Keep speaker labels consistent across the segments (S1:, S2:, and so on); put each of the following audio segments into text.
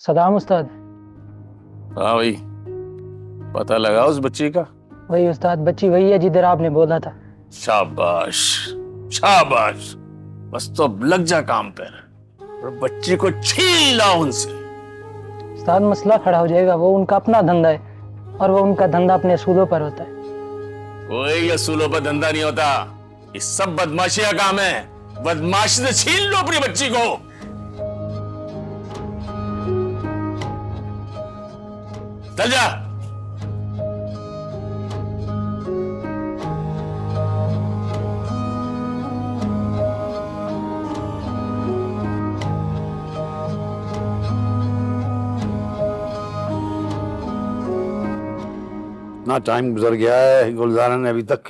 S1: सलाम उस्ताद।
S2: हाँ भाई, पता लगा उस बच्ची का?
S1: वही उस्ताद, बच्ची वही है जिधर आपने बोला था।
S2: शाबाश शाबाश, बस तो अब लग जा काम पर और बच्ची को छीन ला उनसे।
S1: उस्ताद मसला खड़ा हो जाएगा, वो उनका अपना धंधा है और वो उनका धंधा अपने असूलों पर होता है।
S2: कोई असूलों पर धंधा नहीं होता, ये सब बदमाशी का काम है। बदमाशी से छीन लो अपनी बच्ची को। चल जा।
S3: ना टाइम गुजर गया है, गुलजारा ने अभी तक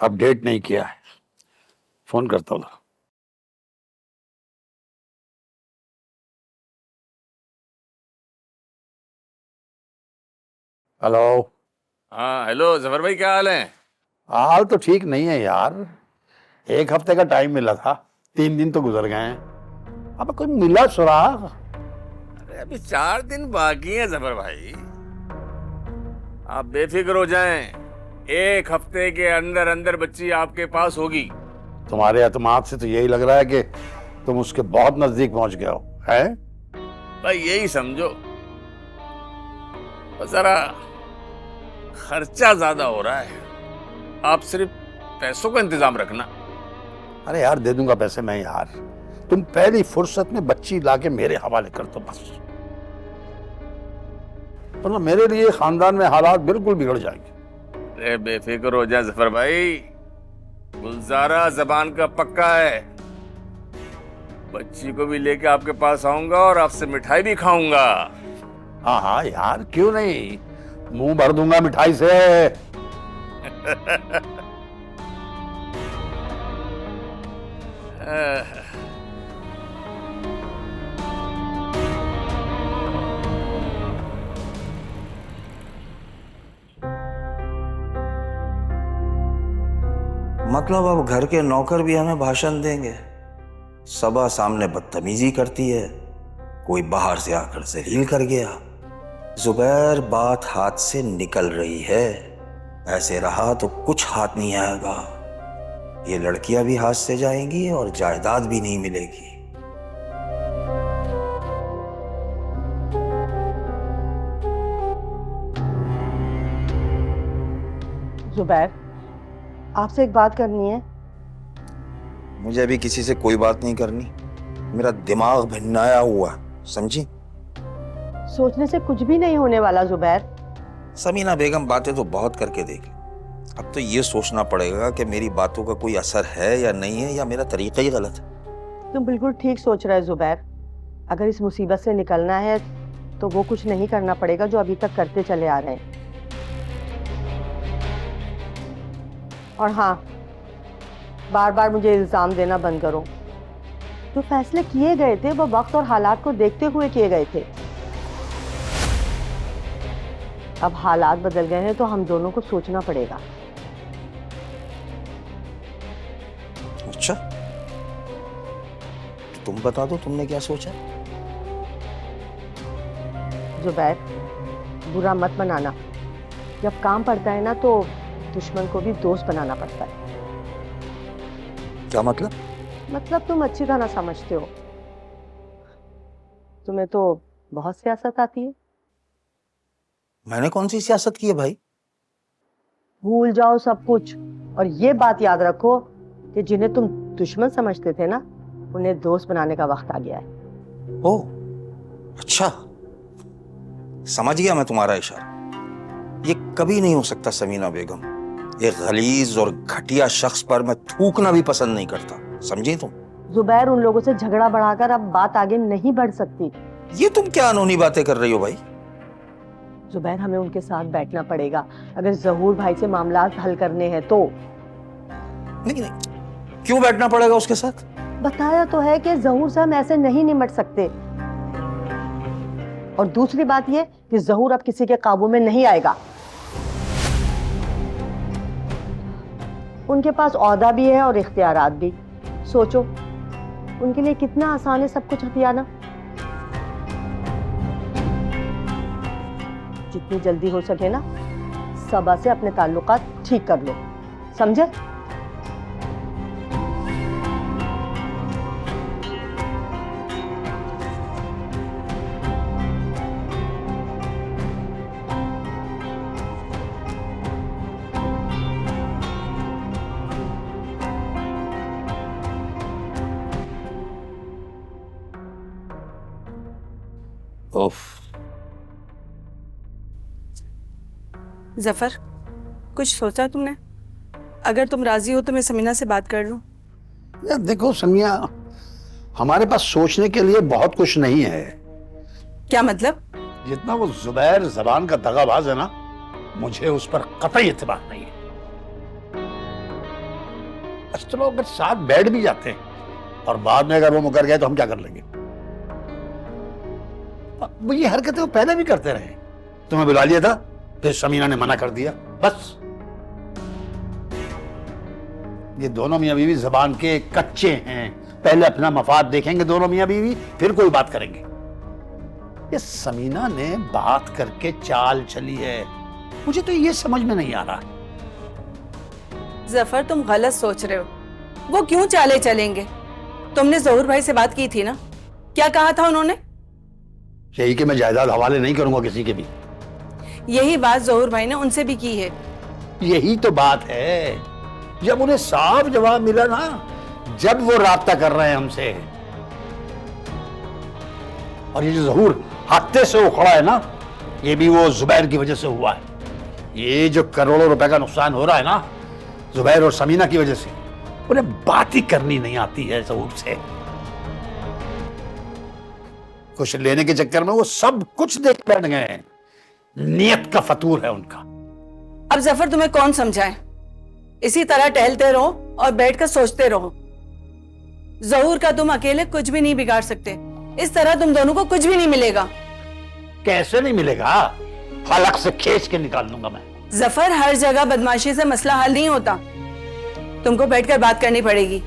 S3: अपडेट नहीं किया है। फोन करता हूँ। हेलो।
S2: हाँ हेलो जफर भाई, क्या हाल है?
S3: हाल तो ठीक नहीं है यार। एक हफ्ते का टाइम मिला था, 3 दिन तो गुजर गए हैं। अब कोई मिला सुराग?
S2: अरे अभी 4 दिन बाकी है जफर भाई, आप बेफिक्र हो जाएं। 1 हफ्ते के अंदर अंदर बच्ची आपके पास होगी।
S3: तुम्हारे एतमाद से तो यही लग रहा है कि तुम उसके बहुत नजदीक पहुंच गए हो, है?
S2: भाई यही समझो, बस जरा खर्चा ज्यादा हो रहा है, आप सिर्फ पैसों का इंतजाम रखना।
S3: अरे यार दे दूंगा पैसे मैं यार, तुम पहली फुर्सत में बच्ची लाके मेरे हवाले कर दो बस, वरना मेरे लिए खानदान में हालात बिल्कुल बिगड़ जाएंगे।
S2: अरे बेफिक्र हो जाए जफर भाई, गुलजारा जबान का पक्का है। बच्ची को भी लेके आपके पास आऊंगा और आपसे मिठाई भी खाऊंगा।
S3: हाँ हाँ यार, क्यों नहीं, मुंह भर दूंगा मिठाई से।
S4: मतलब अब घर के नौकर भी हमें भाषण देंगे? सबा सामने बदतमीजी करती है, कोई बाहर से आकर जलील कर गया। जुबैर बात हाथ से निकल रही है, ऐसे रहा तो कुछ हाथ नहीं आएगा। ये लड़कियां भी हाथ से जाएंगी और जायदाद भी नहीं मिलेगी।
S5: जुबैर, आपसे एक बात करनी है।
S4: मुझे अभी किसी से कोई बात नहीं करनी, मेरा दिमाग भिन्नाया हुआ, समझी?
S5: सोचने से कुछ भी नहीं होने वाला जुबैर।
S4: समीना बेगम बातें तो बहुत करके देख ली, अब तो ये सोचना पड़ेगा कि मेरी बातों का कोई असर है या नहीं है, या मेरा तरीका ही गलत है।
S5: तुम बिल्कुल ठीक सोच रहे हो जुबैर। अगर इस मुसीबत से निकलना है तो वो कुछ नहीं करना पड़ेगा जो अभी तक करते चले आ रहे हैं। और हाँ, बार बार मुझे इल्जाम देना बंद करो। जो फैसले किए गए थे वो वक्त और हालात को देखते हुए किए गए थे। अब हालात बदल गए हैं तो हम दोनों को सोचना पड़ेगा।
S4: अच्छा, तो तुम बता दो, तुमने क्या सोचा?
S5: जुबैर, बुरा मत बनाना। जब काम पड़ता है ना तो दुश्मन को भी दोस्त बनाना पड़ता है।
S4: क्या मतलब?
S5: मतलब तुम अच्छी तरह समझते हो। तुम्हें तो बहुत सियासत आती है।
S4: मैंने कौन सी सियासत की है भाई?
S5: भूल जाओ सब कुछ और ये बात याद रखो कि जिन्हें तुम दुश्मन समझते थे ना, उन्हें दोस्त बनाने का वक्त आ गया है।
S4: ओ, अच्छा, समझ गया मैं तुम्हारा इशारा। ये कभी नहीं हो सकता समीना बेगम। एक गलीज और घटिया शख्स पर मैं थूकना भी पसंद नहीं करता, समझी तुम?
S5: जुबैर, उन लोगों से झगड़ा बढ़ाकर अब बात आगे नहीं बढ़ सकती।
S4: ये तुम क्या अनहोनी बातें कर रही हो भाई?
S5: जुबैर, हमें उनके साथ बैठना पड़ेगा अगर जहूर भाई से मामला हल करने हैं तो।
S4: नहीं, क्यों बैठना पड़ेगा उसके साथ?
S5: बताया तो है कि जहूर से हम ऐसे नहीं निमट सकते। और दूसरी बात यह कि जहूर अब किसी के काबू में नहीं आएगा। उनके पास औहदा भी है और इख्तियारात भी। सोचो, उनके लिए कितना आसान है सब कुछ हथियाना। जितनी जल्दी हो सके ना सबा से अपने ताल्लुकात ठीक कर लो, समझे?
S3: उफ,
S6: जफर, कुछ सोचा तुमने? अगर तुम राजी हो तो मैं समीना से बात कर लूं।
S3: यार देखो समिया, हमारे पास सोचने के लिए बहुत कुछ नहीं है।
S6: क्या मतलब?
S3: जितना वो जुबैर जबान का दगाबाज है ना, मुझे उस पर कतई इत्मीनान नहीं है। अच्छा चलो, अगर साथ बैठ भी जाते हैं और बाद में अगर वो मुकर गए तो हम क्या कर लेंगे? वो ये हरकतें वो पहले भी करते रहे। तुम्हें बुला लिया था, फिर समीना ने मना कर दिया, बस। ये दोनों मियां बीवी जबान के कच्चे हैं। पहले अपना मफाद देखेंगे दोनों मियां बीवी, फिर कोई बात करेंगे। ये समीना ने बात करके चाल चली है, मुझे तो ये समझ में नहीं आ रहा।
S6: जफर, तुम गलत सोच रहे हो। वो क्यों चाले चलेंगे? तुमने जहूर भाई से बात की थी ना? क्या कहा था उन्होंने?
S3: यही कि मैं जायदाद हवाले नहीं करूंगा किसी के भी।
S6: यही बात जहूर भाई ने उनसे भी की है।
S3: यही तो बात है, जब उन्हें साफ जवाब मिला ना, जब वो राब्ता कर रहे हैं हमसे। और ये जो जहूर हत्ते से उखड़ा है ना, ये भी वो जुबैर की वजह से हुआ है। ये जो करोड़ों रुपए का नुकसान हो रहा है ना, जुबैर और समीना की वजह से। उन्हें बात ही करनी नहीं आती है जहूर से। कुछ लेने के चक्कर में वो सब कुछ देख बैठ गए हैं। नियत का फतूर है उनका।
S6: अब जफर, तुम्हें कौन समझाए? इसी तरह टहलते रहो और बैठकर सोचते रहो। जहूर का तुम अकेले कुछ भी नहीं बिगाड़ सकते। इस तरह तुम दोनों को कुछ भी नहीं मिलेगा।
S3: कैसे नहीं मिलेगा? हलक से खींच के निकाल दूंगा मैं।
S6: जफर, हर जगह बदमाशी से मसला हल नहीं होता। तुमको बैठकर बात करनी पड़ेगी।